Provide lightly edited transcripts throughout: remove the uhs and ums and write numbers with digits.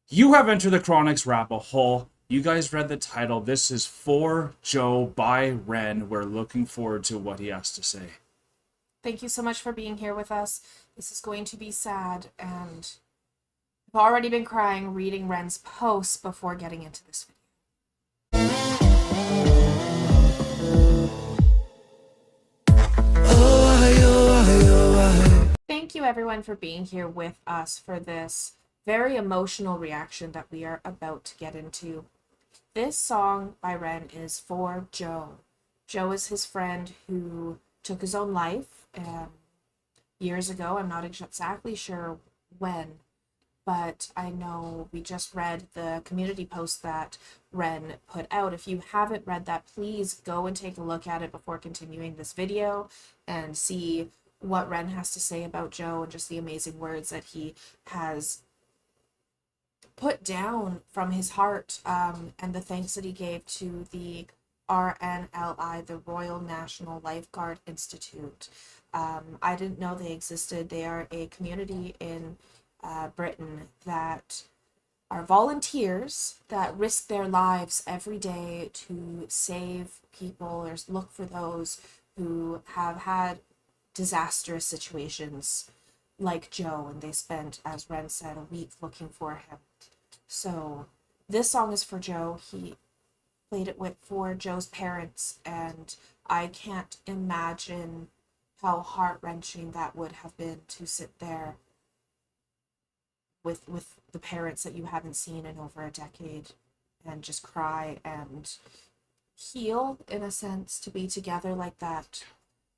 You have entered the Chronic's rabbit hole. You guys read the title. This is For Joe by Ren. We're looking forward to what he has to say. Thank you so much for being here with us. This is going to be sad, and I've already been crying reading Ren's posts before getting into this video. Thank you everyone for being here with us for this very emotional reaction that we are about to get into. This song by Ren is for Joe. Joe is his friend who took his own life years ago. I'm not exactly sure when, but I know we just read the community post that Ren put out. If you haven't read that, please go and take a look at it before continuing this video and see what Ren has to say about Joe and just the amazing words that he has put down from his heart, and the thanks that he gave to the RNLI, the Royal National Lifeguard Institute. I didn't know they existed. They are a community in Britain that are volunteers that risk their lives every day to save people or look for those who have had disastrous situations like Joe, and they spent, as Ren said, a week looking for him. So this song is for Joe. He played it for Joe's parents, and I can't imagine how heart-wrenching that would have been to sit there with the parents that you haven't seen in over a decade and just cry and heal, in a sense, to be together like that.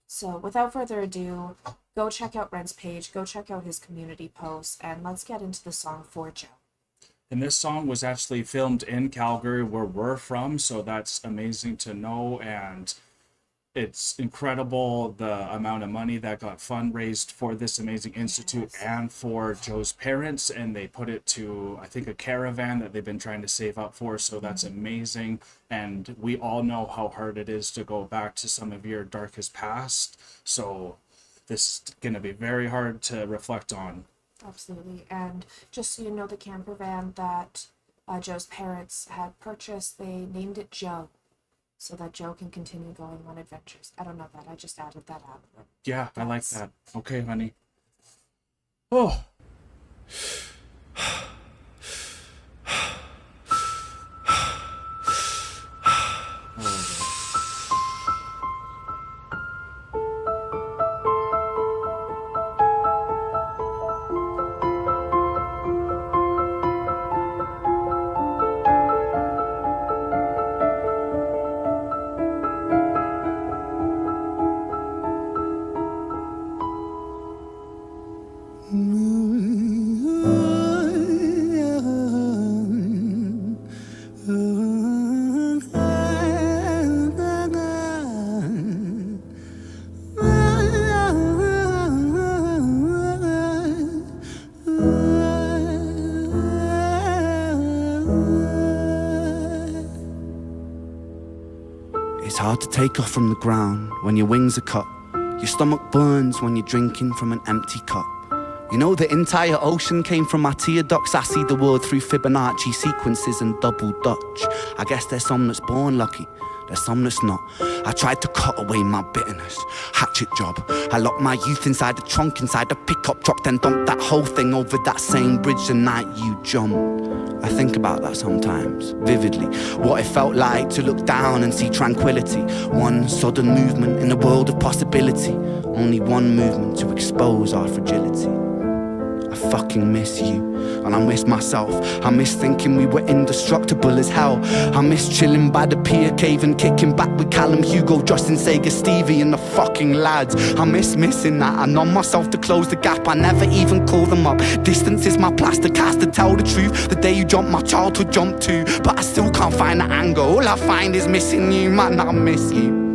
So without further ado, go check out Ren's page, go check out his community posts, and let's get into the song for Joe. And this song was actually filmed in Calgary, where we're from, so that's amazing to know. And it's incredible the amount of money that got fundraised for this amazing institute and for Joe's parents, and they put it to, I think, a caravan that they've been trying to save up for, so that's amazing. And we all know how hard it is to go back to some of your darkest past, so this is going to be very hard to reflect on. Absolutely. And just so you know, the camper van that Joe's parents had purchased, they named it Joe, so that Joe can continue going on adventures. I don't know that. I just added that out. Yeah, I like that. Okay, honey. Oh. It's hard to take off from the ground when your wings are cut. Your stomach burns when you're drinking from an empty cup. You know the entire ocean came from my tear ducts. I see the world through Fibonacci sequences and double Dutch. I guess there's some that's born lucky, there's some that's not. I tried to cut away my bitterness, hatchet job. I locked my youth inside the trunk, inside the pickup truck, then dumped that whole thing over that same bridge the night you jumped. I think about that sometimes, vividly. What it felt like to look down and see tranquility. One sudden movement in a world of possibility. Only one movement to expose our fragility. I fucking miss you, and I miss myself. I miss thinking we were indestructible as hell. I miss chilling by the pier cave and kicking back with Callum, Hugo, Justin, Sega, Stevie and the fucking lads. I miss missing that. I numb myself to close the gap. I never even call them up. Distance is my plaster cast, to tell the truth. The day you jumped, my childhood jumped too. But I still can't find the angle. All I find is missing you, man, I miss you.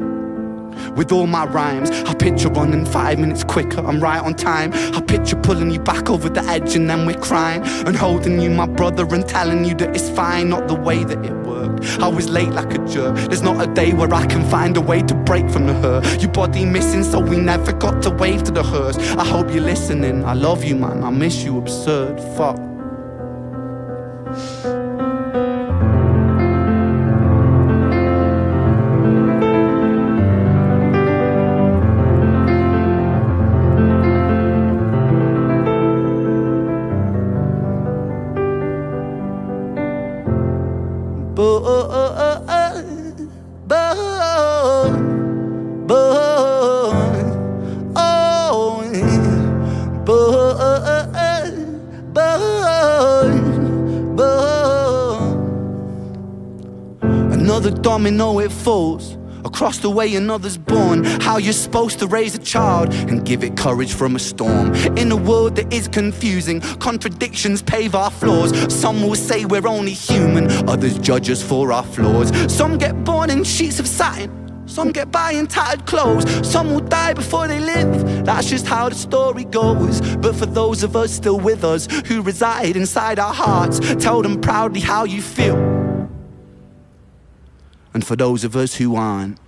With all my rhymes, I picture running 5 minutes quicker, I'm right on time. I picture pulling you back over the edge and then we're crying, and holding you, my brother, and telling you that it's fine, not the way that it worked. I was late like a jerk. There's not a day where I can find a way to break from the hurt. Your body missing, so we never got to wave to the hearse. I hope you're listening, I love you, man, I miss you, absurd, fuck. Another domino, it falls. Across the way another's born. How you're supposed to raise a child and give it courage from a storm. In a world that is confusing, contradictions pave our flaws. Some will say we're only human, others judge us for our flaws. Some get born in sheets of satin, some get by in tattered clothes. Some will die before they live, that's just how the story goes. But for those of us still with us, who reside inside our hearts, tell them proudly how you feel. And for those of us who aren't,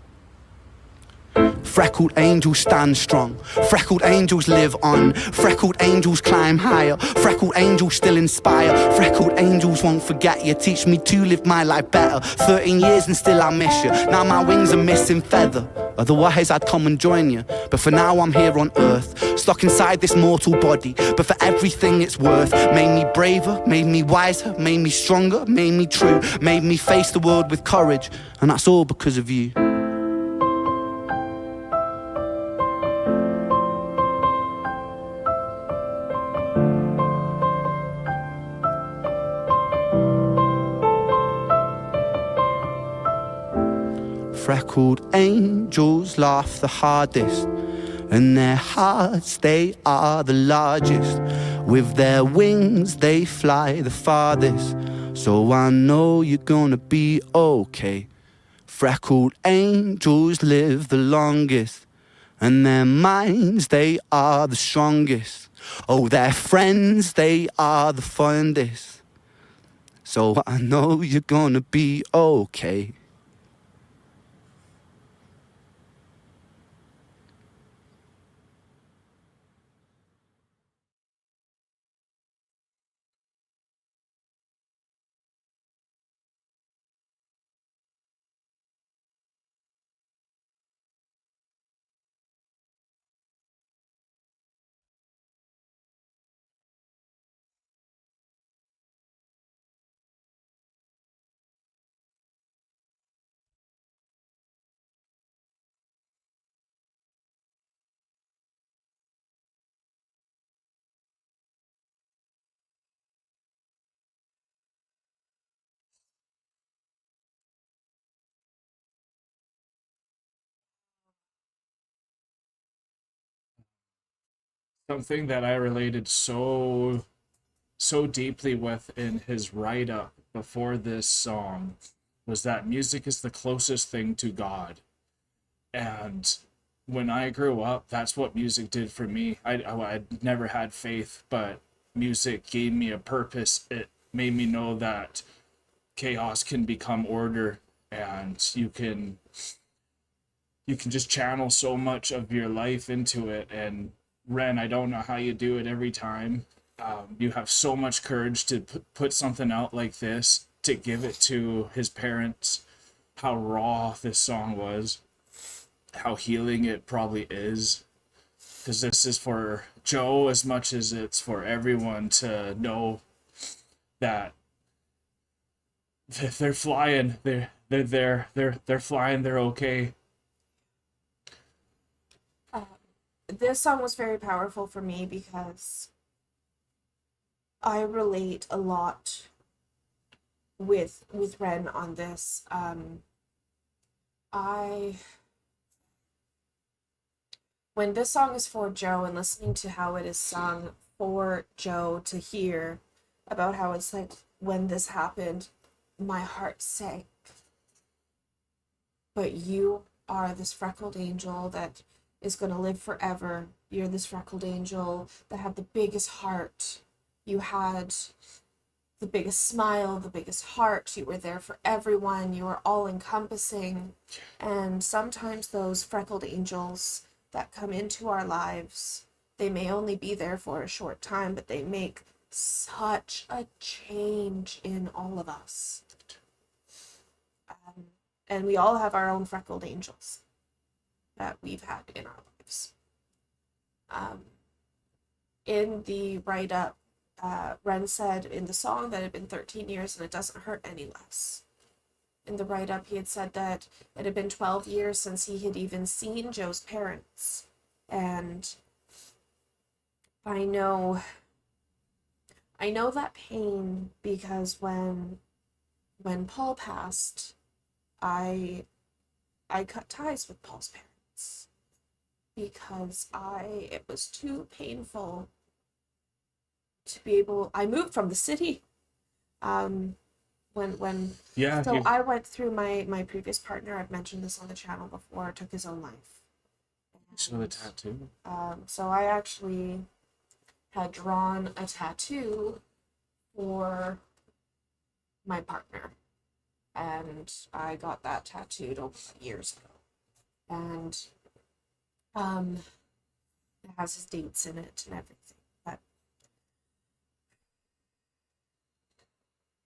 freckled angels stand strong, freckled angels live on, freckled angels climb higher, freckled angels still inspire, freckled angels won't forget you, teach me to live my life better. 13 years and still I miss you, now my wings are missing feather. Otherwise I'd come and join you, but for now I'm here on earth, stuck inside this mortal body, but for everything it's worth. Made me braver, made me wiser, made me stronger, made me true, made me face the world with courage, and that's all because of you. Freckled angels laugh the hardest, and their hearts, they are the largest. With their wings, they fly the farthest. So I know you're gonna be okay. Freckled angels live the longest, and their minds, they are the strongest. Oh, their friends, they are the fondest. So I know you're gonna be okay. Something that I related so deeply with in his write-up before this song was that music is the closest thing to God. And when I grew up, that's what music did for me. I'd never had faith, but music gave me a purpose. It made me know that chaos can become order, and you can just channel so much of your life into it. And Ren, I don't know how you do it every time. You have so much courage to put something out like this, to give it to his parents. How raw this song was, how healing it probably is. Because this is for Joe as much as it's for everyone to know that they're flying. They're there. They're flying. They're okay. This song was very powerful for me because I relate a lot with Ren on this. When this song is for Joe and listening to how it is sung for Joe to hear about how it's like when this happened, my heart sank. But you are this freckled angel that is going to live forever. You're this freckled angel that had the biggest heart. You had the biggest smile, the biggest heart. You were there for everyone. You were all encompassing. And sometimes those freckled angels that come into our lives, they may only be there for a short time, but they make such a change in all of us. And we all have our own freckled angels that we've had in our lives. In the write-up, Ren said in the song that it had been 13 years and it doesn't hurt any less. In the write-up, he had said that it had been 12 years since he had even seen Joe's parents. And I know that pain because when Paul passed, I cut ties with Paul's parents because it was too painful to be able. I moved from the city. So I went through my previous partner. I've mentioned this on the channel before. Took his own life. So the tattoo. So I actually had drawn a tattoo for my partner, and I got that tattooed over years ago, and it has his dates in it and everything. But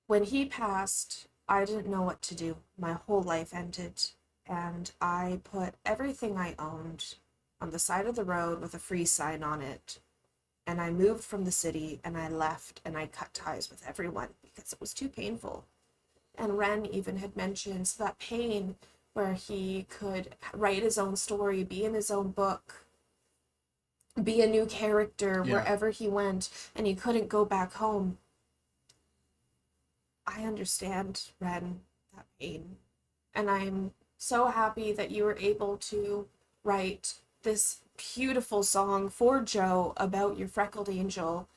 when he passed, I didn't know what to do. My whole life ended, and I put everything I owned on the side of the road with a free sign on it. And I moved from the city and I left and I cut ties with everyone because it was too painful. And Ren even had mentioned that pain where he could write his own story, be in his own book, be a new character wherever he went, and he couldn't go back home. I understand, Ren, that pain. And I'm so happy that you were able to write this beautiful song for Joe about your freckled angel,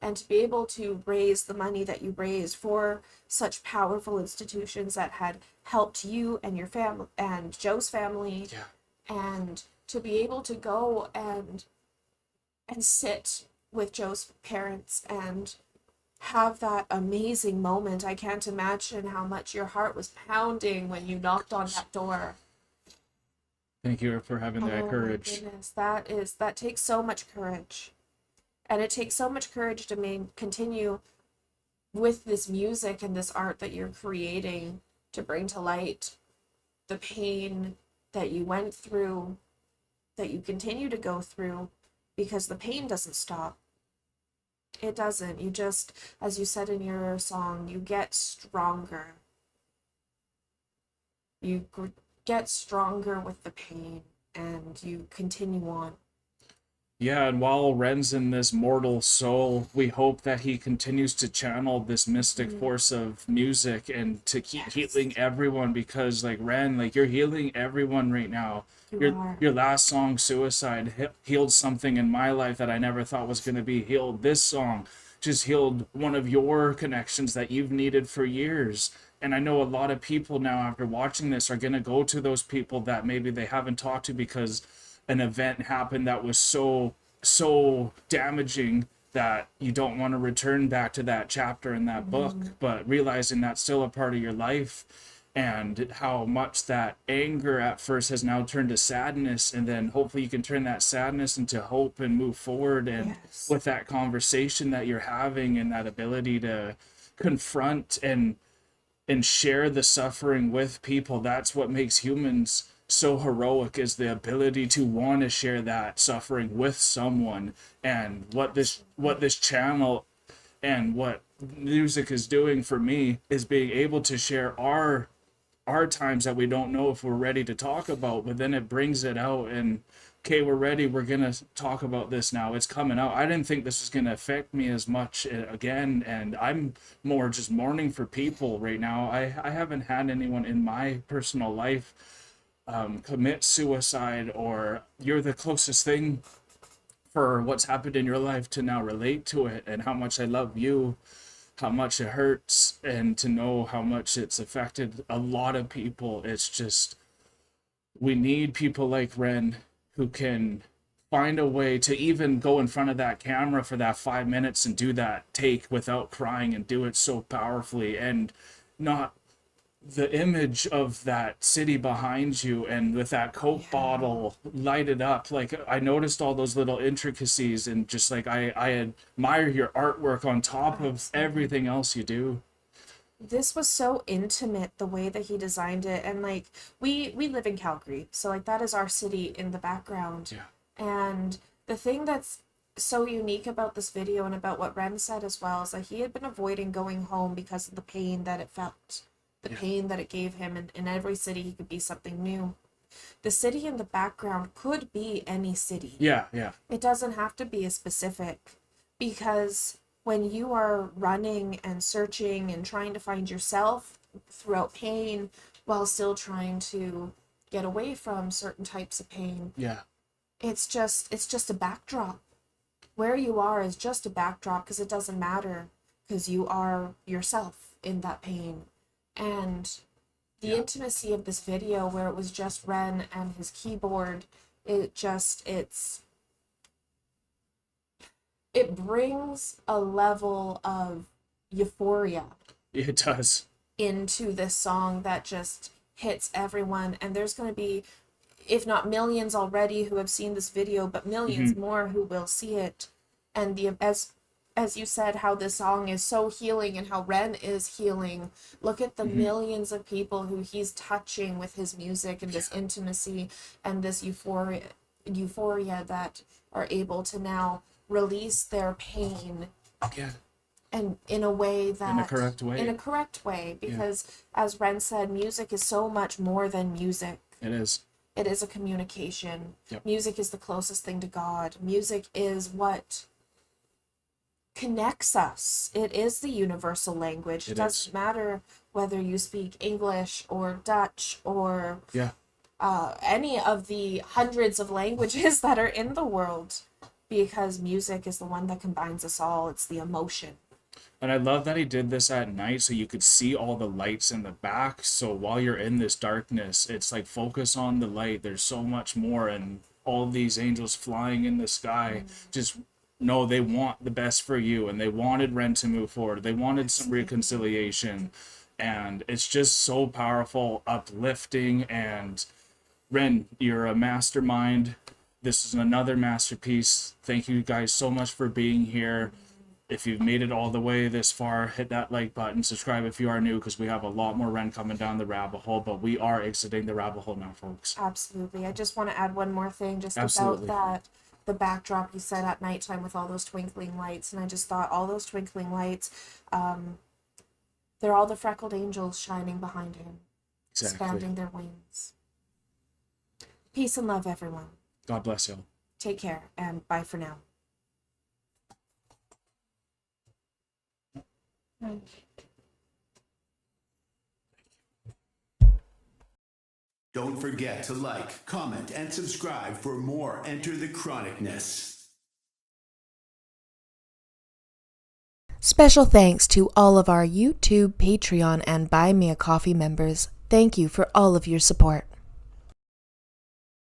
and to be able to raise the money that you raised for such powerful institutions that had helped you and your family and Joe's family, and to be able to go and sit with Joe's parents and have that amazing moment. I can't imagine how much your heart was pounding when you knocked on that door. Thank you for having that courage. My goodness, that takes so much courage. And it takes so much courage to continue with this music and this art that you're creating to bring to light the pain that you went through, that you continue to go through, because the pain doesn't stop. It doesn't. You just, as you said in your song, you get stronger. You get stronger with the pain, and you continue on. Yeah, and while Ren's in this mortal soul, we hope that he continues to channel this mystic force of music and to keep healing everyone, because like Ren, like you're healing everyone right now. Your last song, Suicide, healed something in my life that I never thought was going to be healed. This song just healed one of your connections that you've needed for years. And I know a lot of people now, after watching this, are going to go to those people that maybe they haven't talked to because an event happened that was so damaging that you don't want to return back to that chapter in that book, but realizing that's still a part of your life, and how much that anger at first has now turned to sadness, and then hopefully you can turn that sadness into hope and move forward. And with that conversation that you're having and that ability to confront and share the suffering with people, that's what makes humans so heroic, is the ability to want to share that suffering with someone. And what this channel and what music is doing for me is being able to share our times that we don't know if we're ready to talk about, but then it brings it out, and okay, we're ready, we're gonna talk about this now, it's coming out. I didn't think this was gonna affect me as much again, and I'm more just mourning for people right now. I haven't had anyone in my personal life commit suicide, or you're the closest thing for what's happened in your life to now relate to it, and how much I love you, how much it hurts, and to know how much it's affected a lot of people. It's just, we need people like Ren who can find a way to even go in front of that camera for that 5 minutes and do that take without crying, and do it so powerfully, and not the image of that city behind you and with that Coke bottle lighted up, like I noticed all those little intricacies, and just like I admire your artwork on top of everything else you do. This was so intimate, the way that he designed it. And like we live in Calgary, so like that is our city in the background. Yeah. And the thing that's so unique about this video and about what Ren said as well is that he had been avoiding going home because of the pain that it felt, the pain that it gave him. And in every city he could be something new. The city in the background could be any city. Yeah, yeah. It doesn't have to be a specific, because when you are running and searching and trying to find yourself throughout pain while still trying to get away from certain types of pain, Yeah. it's just a backdrop. Where you are is just a backdrop, because it doesn't matter, because you are yourself in that pain. And the intimacy of this video, where it was just Ren and his keyboard, it brings a level of euphoria It does. into this song that just hits everyone. And there's going to be, if not millions already who have seen this video, but millions more who will see it. And as you said, how this song is so healing and how Ren is healing. Look at the millions of people who he's touching with his music and this intimacy and this euphoria that are able to now release their pain. Yeah. And in a way that... In a correct way. In a correct way, because as Ren said, music is so much more than music. It is. It is a communication. Yep. Music is the closest thing to God. Music is what connects us. It is the universal language. It doesn't matter whether you speak English or Dutch or any of the hundreds of languages that are in the world, because music is the one that combines us all. It's the emotion. And I love that he did this at night so you could see all the lights in the back. So while you're in this darkness, it's like focus on the light. There's so much more, and all these angels flying in the sky just know they want the best for you, and they wanted Ren to move forward. They wanted some reconciliation, and it's just so powerful, uplifting. And Ren, you're a mastermind. This is another masterpiece. Thank you guys so much for being here. If you've made it all the way this far, hit that like button, subscribe if you are new, because we have a lot more Ren coming down the rabbit hole, but we are exiting the rabbit hole now, folks. Absolutely. I just want to add one more thing just Absolutely. about that, the backdrop you said at nighttime with all those twinkling lights. And I just thought all those twinkling lights, they're all the freckled angels shining behind him, expanding their wings. Peace and love, everyone. God bless you. Take care, and bye for now. Don't forget to like, comment, and subscribe for more Enter the Chronicness. Special thanks to all of our YouTube, Patreon, and Buy Me a Coffee members. Thank you for all of your support.